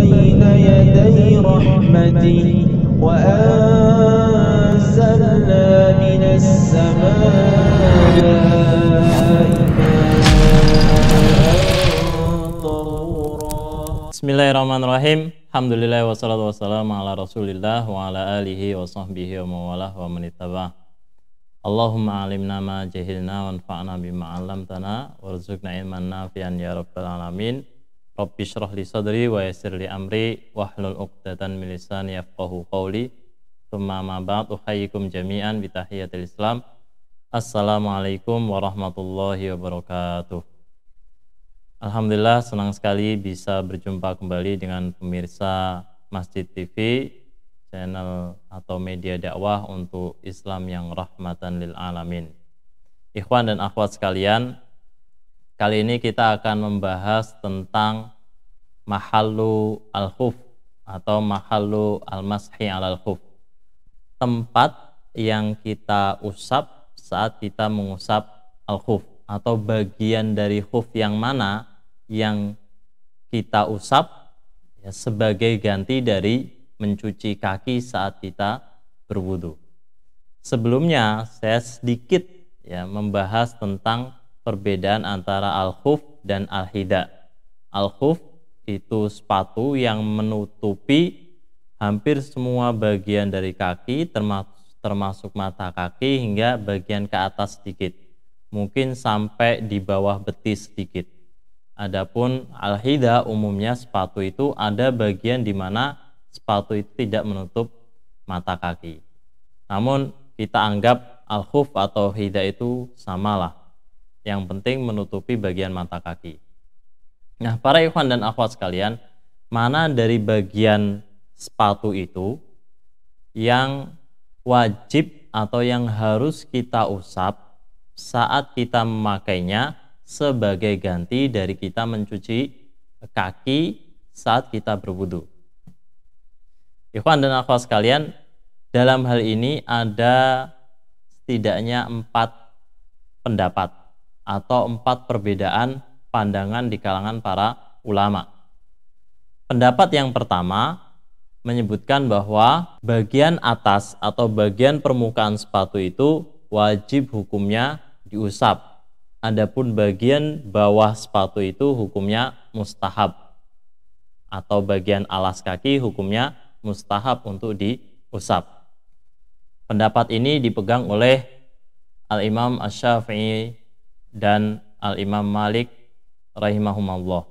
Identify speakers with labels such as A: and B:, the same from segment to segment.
A: بين يدي رحمته وأنزلنا من السماء
B: Bismillahirrahmanirrahim. Alhamdulillah wassalatu wassalamu ala Rasulillah wa ala alihi wa sahbihi wa mawalah wa manittabah. Allahumma alimna ma jahilna wanfa'na bima 'allamtana warzuqna ilman nafi'an ya rabbal alamin. Rabbi shrah li sadri wa yassir li amri wahlul 'uqdatan min lisani yafqahu qawli. Tsumma ma ba'd, uhayyikum jami'an bi tahiyatil Islam. Assalamualaikum warahmatullahi wabarakatuh. Alhamdulillah, senang sekali bisa berjumpa kembali dengan pemirsa Masjid TV, channel atau media dakwah untuk Islam yang rahmatan lil alamin. Ikhwan dan akhwat sekalian, kali ini kita akan membahas tentang mahallu al-khuf atau mahallu al-mashi alal khuf. Tempat yang kita usap saat kita mengusap al-khuf, atau bagian dari khuf yang mana yang kita usap ya, sebagai ganti dari mencuci kaki saat kita berwudu. Sebelumnya saya sedikit ya membahas tentang perbedaan antara al-khuf dan al-hida. Al-khuf itu sepatu yang menutupi hampir semua bagian dari kaki, termasuk mata kaki hingga bagian ke atas sedikit, mungkin sampai di bawah betis sedikit. Adapun al-hida umumnya sepatu itu ada bagian di mana sepatu itu tidak menutup mata kaki. Namun kita anggap al-khuf atau hida itu samalah. Yang penting menutupi bagian mata kaki. Nah, para ikhwan dan akhwat sekalian, mana dari bagian sepatu itu yang wajib atau yang harus kita usap saat kita memakainya sebagai ganti dari kita mencuci kaki saat kita berwudu? Ikhwan dan akhwat sekalian, dalam hal ini ada setidaknya 4 pendapat atau 4 perbedaan pandangan di kalangan para ulama. Pendapat yang pertama menyebutkan bahwa bagian atas atau bagian permukaan sepatu itu wajib hukumnya diusap. Adapun bagian bawah sepatu itu hukumnya mustahab, atau bagian alas kaki hukumnya mustahab untuk diusap. Pendapat ini dipegang oleh Al-Imam Asy-Syafi'i dan Al-Imam Malik rahimahumullah.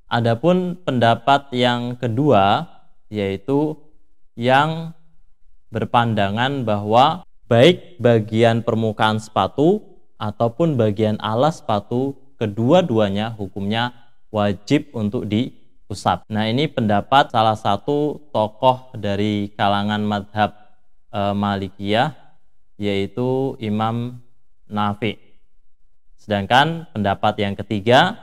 B: Adapun pendapat yang kedua, yaitu yang berpandangan bahwa baik bagian permukaan sepatu ataupun bagian alas sepatu, kedua-duanya hukumnya wajib untuk diusap. Nah, ini pendapat salah satu tokoh dari kalangan madhab Malikiyah, yaitu Imam Nafi'. Sedangkan pendapat yang ketiga,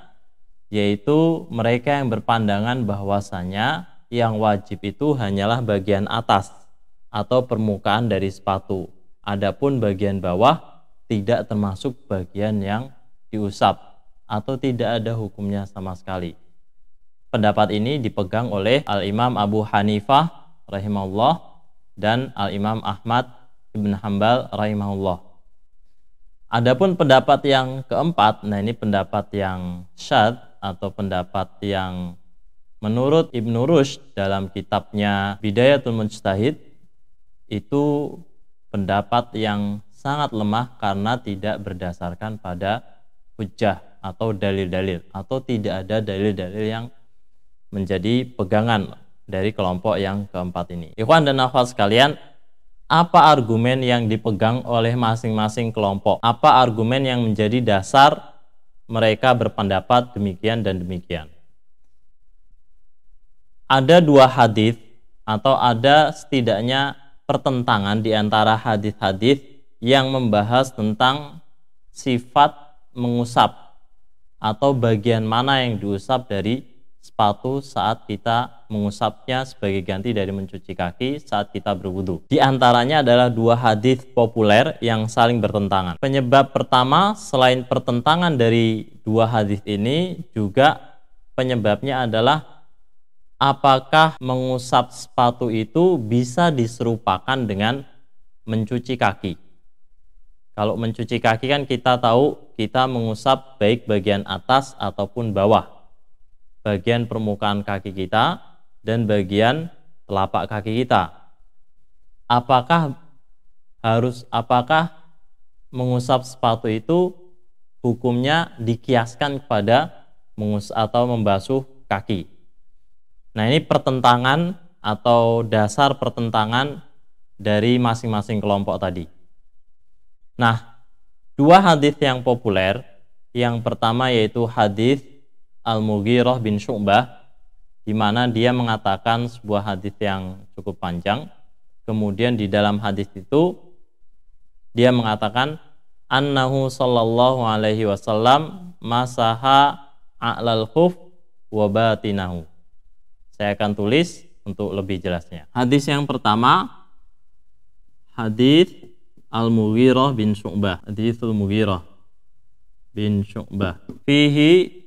B: yaitu mereka yang berpandangan bahwasanya yang wajib itu hanyalah bagian atas atau permukaan dari sepatu. Adapun bagian bawah tidak termasuk bagian yang diusap atau tidak ada hukumnya sama sekali. Pendapat ini dipegang oleh Al-Imam Abu Hanifah rahimahullah dan Al-Imam Ahmad ibn Hanbal rahimahullah. Adapun pendapat yang keempat, nah ini pendapat yang syadz atau pendapat yang menurut Ibnu Rushd dalam kitabnya Bidayatul Mujtahid, itu pendapat yang sangat lemah karena tidak berdasarkan pada hujjah atau dalil-dalil, atau tidak ada dalil-dalil yang menjadi pegangan dari kelompok yang keempat ini. Ikhwan dan akhwat sekalian, apa argumen yang dipegang oleh masing-masing kelompok? Apa argumen yang menjadi dasar mereka berpendapat demikian dan demikian? Ada 2 hadis atau ada setidaknya pertentangan di antara hadis-hadis yang membahas tentang sifat mengusap atau bagian mana yang diusap dari sepatu saat kita mengusapnya sebagai ganti dari mencuci kaki saat kita berwudu. Di antaranya adalah 2 hadis populer yang saling bertentangan. Penyebab pertama, selain pertentangan dari 2 hadis ini, juga penyebabnya adalah apakah mengusap sepatu itu bisa diserupakan dengan mencuci kaki? Kalau mencuci kaki kan kita tahu kita mengusap baik bagian atas ataupun bawah, bagian permukaan kaki kita dan bagian telapak kaki kita. Apakah mengusap sepatu itu hukumnya dikiaskan kepada mengusap atau membasuh kaki? Nah, ini pertentangan atau dasar pertentangan dari masing-masing kelompok tadi. Nah, dua hadis yang populer, yang pertama yaitu hadis Al-Mughirah bin Syu'bah, di mana dia mengatakan sebuah hadis yang cukup panjang. Kemudian di dalam hadis itu dia mengatakan annahu sallallahu alaihi wasallam masaha a'lal khuf wa batinahu. Saya akan tulis untuk lebih jelasnya. Hadis yang pertama, hadis Al-Mughirah bin Syu'bah. Hadis Al-Mughirah bin Syu'bah. Fihi,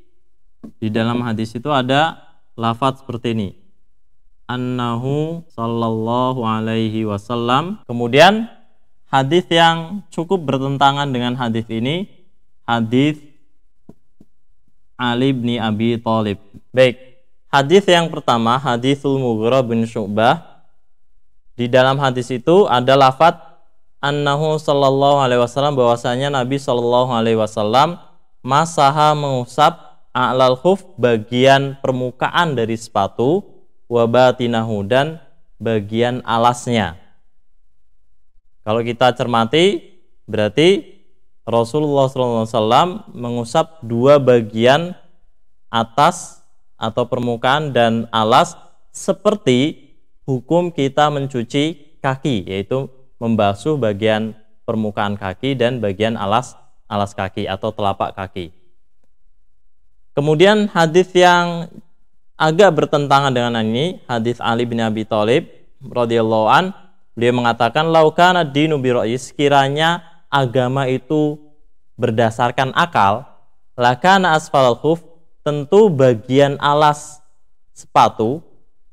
B: di dalam hadis itu ada lafaz seperti ini. Annahu sallallahu alaihi wasallam. Kemudian hadis yang cukup bertentangan dengan hadis ini, hadis Ali bin Abi Thalib. Baik, hadis yang pertama, hadisul Mughirah bin Syu'bah. Di dalam hadis itu ada lafaz annahu sallallahu alaihi wasallam, bahwasanya Nabi sallallahu alaihi wasallam masaha mengusap a'lal khuf, bagian permukaan dari sepatu, wa batinahu, dan bagian alasnya. Kalau kita cermati, berarti Rasulullah SAW mengusap dua bagian atas atau permukaan dan alas seperti hukum kita mencuci kaki, yaitu membasuh bagian permukaan kaki dan bagian alas kaki atau telapak kaki. Kemudian hadis yang agak bertentangan dengan ini, hadis Ali bin Abi Thalib radhiyallahu an, beliau mengatakan laukana dinu bi ra'yi, sekiranya agama itu berdasarkan akal, lakana asfalal khuf, tentu bagian alas sepatu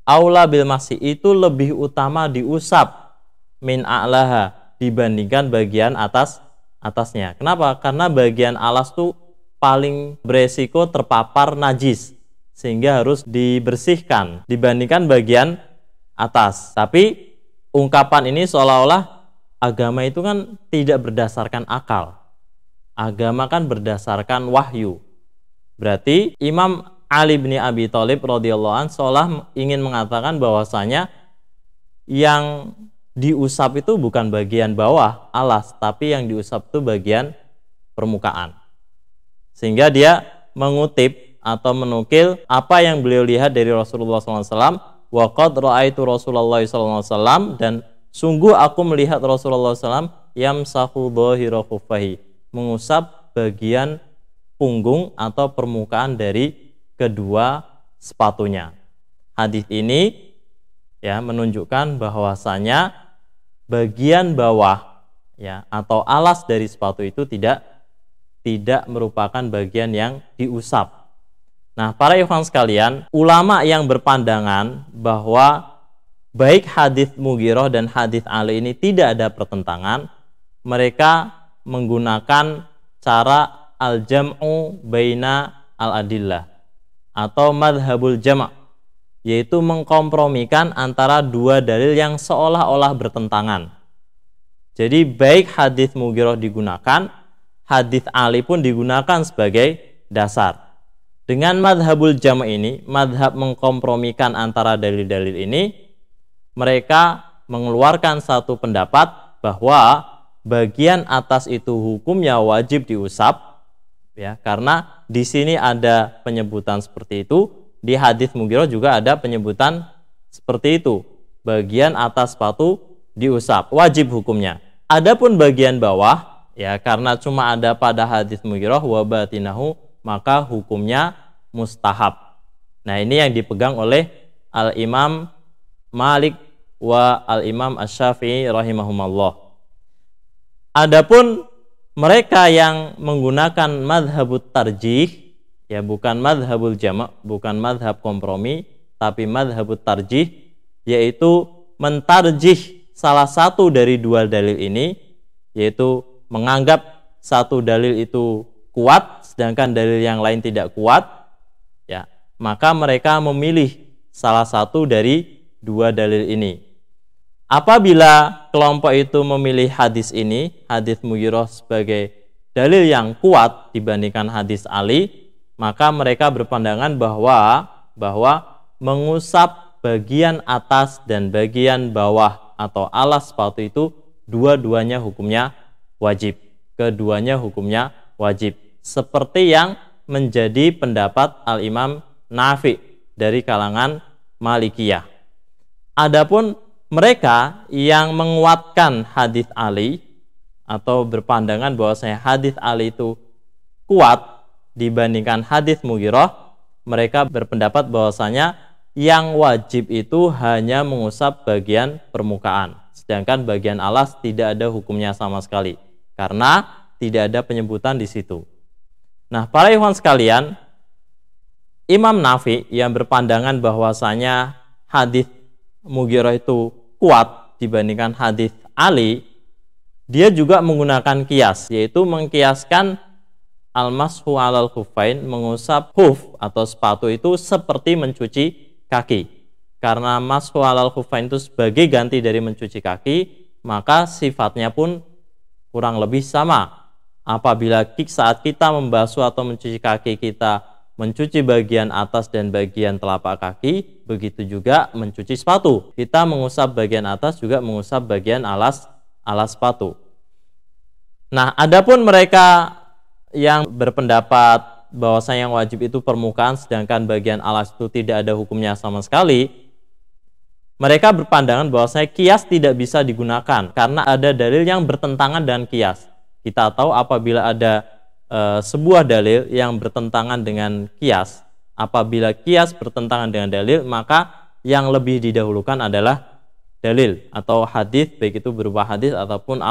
B: aula bil masih, itu lebih utama diusap min a'laha, dibandingkan bagian atasnya. Kenapa? Karena bagian alas tuh paling beresiko terpapar najis, sehingga harus dibersihkan dibandingkan bagian atas. Tapi ungkapan ini seolah-olah agama itu kan tidak berdasarkan akal. Agama kan berdasarkan wahyu. Berarti Imam Ali bin Abi Thalib radhiyallahu anhu seolah ingin mengatakan bahwasanya yang diusap itu bukan bagian bawah alas, tapi yang diusap itu bagian permukaan. Sehingga dia mengutip atau menukil apa yang beliau lihat dari Rasulullah SAW. Wa qad ra'aitu Rasulullah SAW, dan sungguh aku melihat Rasulullah SAW yamsahu dhahira khuffahi, mengusap bagian punggung atau permukaan dari kedua sepatunya. Hadis ini ya menunjukkan bahwasanya bagian bawah ya atau alas dari sepatu itu tidak merupakan bagian yang diusap. Nah, para ikhwan sekalian, ulama yang berpandangan bahwa baik hadis Mughirah dan hadis Ali ini tidak ada pertentangan, mereka menggunakan cara al-jam'u baina al-adillah atau madhabul jama', yaitu mengkompromikan antara dua dalil yang seolah-olah bertentangan. Jadi baik hadis Mughirah digunakan, hadis Ali pun digunakan sebagai dasar. Dengan madhabul jama' ini, madhab mengkompromikan antara dalil-dalil ini, mereka mengeluarkan satu pendapat bahwa bagian atas itu hukumnya wajib diusap, ya, karena di sini ada penyebutan seperti itu. Di hadis Mughirah juga ada penyebutan seperti itu. Bagian atas sepatu diusap, wajib hukumnya. Adapun bagian bawah, ya, karena cuma ada pada hadis Mughirah wa batinahu, maka hukumnya mustahab. Nah, ini yang dipegang oleh Al-Imam Malik wa Al-Imam Asy-Syafi'i rahimahumallah. Adapun mereka yang menggunakan madhabut tarjih, ya, bukan madhabul jama', bukan madhab kompromi, tapi madhabut tarjih, yaitu mentarjih salah satu dari dua dalil ini, yaitu menganggap satu dalil itu kuat sedangkan dalil yang lain tidak kuat, ya, maka mereka memilih salah satu dari dua dalil ini. Apabila kelompok itu memilih hadis ini, hadis Mughirah, sebagai dalil yang kuat dibandingkan hadis Ali, maka mereka berpandangan bahwa mengusap bagian atas dan bagian bawah atau alas sepatu itu dua-duanya hukumnya wajib. Keduanya hukumnya wajib. Seperti yang menjadi pendapat Al-Imam Nafi dari kalangan Malikiyah. Adapun mereka yang menguatkan hadis Ali atau berpandangan bahwasanya hadis Ali itu kuat dibandingkan hadis Mughirah, mereka berpendapat bahwasanya yang wajib itu hanya mengusap bagian permukaan, sedangkan bagian alas tidak ada hukumnya sama sekali karena tidak ada penyebutan di situ. Nah, para ikhwan sekalian, Imam Nafi yang berpandangan bahwasanya hadis Mughirah itu kuat dibandingkan hadis Ali, dia juga menggunakan kias, yaitu mengkiaskan al-mashu alal khuffain, mengusap khuf atau sepatu itu seperti mencuci kaki. Karena mashu alal khuffain itu sebagai ganti dari mencuci kaki, maka sifatnya pun kurang lebih sama. Apabila saat kita membasuh atau mencuci kaki, kita mencuci bagian atas dan bagian telapak kaki, begitu juga mencuci sepatu. Kita mengusap bagian atas juga mengusap bagian alas sepatu. Nah, adapun mereka yang berpendapat bahwasanya yang wajib itu permukaan sedangkan bagian alas itu tidak ada hukumnya sama sekali, mereka berpandangan bahwasanya kias tidak bisa digunakan karena ada dalil yang bertentangan dengan kias. Kita tahu apabila ada sebuah dalil yang bertentangan dengan kias, apabila kias bertentangan dengan dalil, maka yang lebih didahulukan adalah dalil atau hadis, baik itu berupa hadis ataupun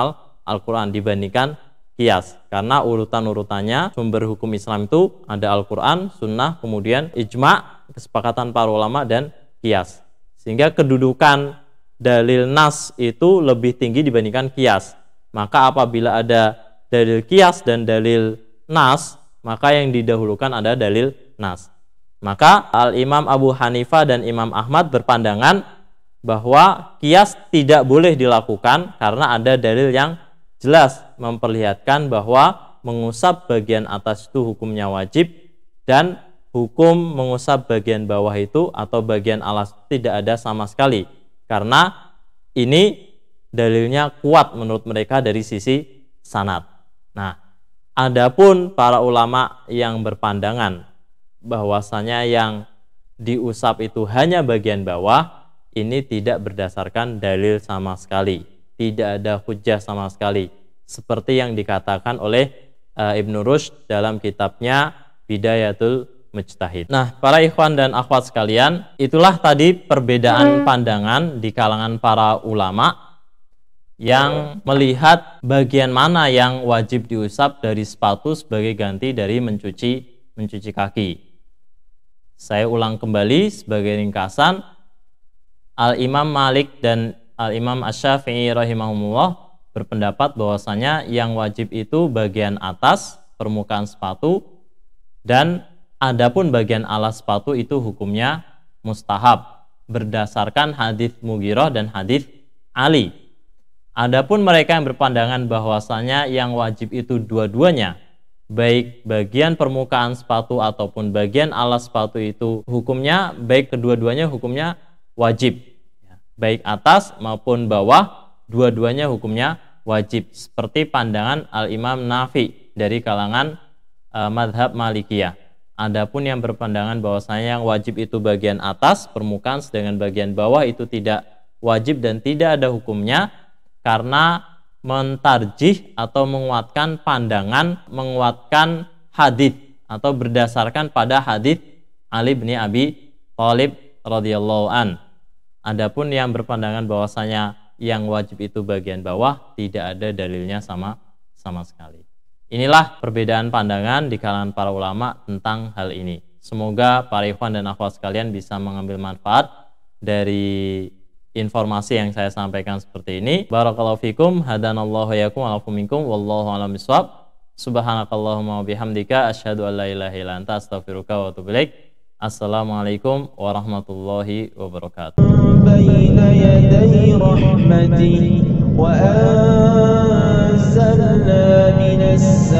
B: Al-Quran dibandingkan kias. Karena urutan-urutannya sumber hukum Islam itu ada Al-Quran, Sunnah, kemudian ijma, kesepakatan para ulama, dan kias. Sehingga kedudukan dalil nas itu lebih tinggi dibandingkan kias. Maka apabila ada dalil kias dan dalil nas, maka yang didahulukan ada dalil nas. Maka Al-Imam Abu Hanifah dan Imam Ahmad berpandangan bahwa kias tidak boleh dilakukan karena ada dalil yang jelas memperlihatkan bahwa mengusap bagian atas itu hukumnya wajib dan hukum mengusap bagian bawah itu atau bagian alas tidak ada sama sekali. Karena ini dalilnya kuat menurut mereka dari sisi sanad. Nah, adapun para ulama yang berpandangan bahwasanya yang diusap itu hanya bagian bawah, ini tidak berdasarkan dalil sama sekali, tidak ada hujjah sama sekali, seperti yang dikatakan oleh Ibnu Rushd dalam kitabnya Bidayatul Mujtahid. Nah, para ikhwan dan akhwat sekalian, itulah tadi perbedaan pandangan di kalangan para ulama yang melihat bagian mana yang wajib diusap dari sepatu sebagai ganti dari mencuci kaki. Saya ulang kembali sebagai ringkasan. Al-Imam Malik dan Al-Imam Asy-Syafi'i rahimahumullah berpendapat bahwasanya yang wajib itu bagian atas permukaan sepatu, dan adapun bagian alas sepatu itu hukumnya mustahab berdasarkan hadis Mughirah dan hadis Ali. Adapun mereka yang berpandangan bahwasanya yang wajib itu dua-duanya, baik bagian permukaan sepatu ataupun bagian alas sepatu itu hukumnya, baik kedua-duanya hukumnya wajib, baik atas maupun bawah, dua-duanya hukumnya wajib, seperti pandangan Al-Imam Nafi dari kalangan madhab Malikiyah. Adapun yang berpandangan bahwasanya yang wajib itu bagian atas permukaan, sedangkan bagian bawah itu tidak wajib dan tidak ada hukumnya, karena mentarjih atau menguatkan pandangan, menguatkan hadis atau berdasarkan pada hadis Ali bin Abi Thalib radhiyallahu an. Adapun yang berpandangan bahwasanya yang wajib itu bagian bawah, tidak ada dalilnya sama sekali. Inilah perbedaan pandangan di kalangan para ulama tentang hal ini. Semoga para ikhwan dan akhwat sekalian bisa mengambil manfaat dari informasi yang saya sampaikan seperti ini. Barakallahu fikum, hadanallahu yakum wa lakum minkum, wallahu a'lam bishawab. Subhanakallahumma wa bihamdika asyhadu an la ilaha illa anta astaghfiruka wa atubu ilaik. Assalamualaikum warahmatullahi wabarakatuh.
A: Baina yaday rahmati wa anzalna minas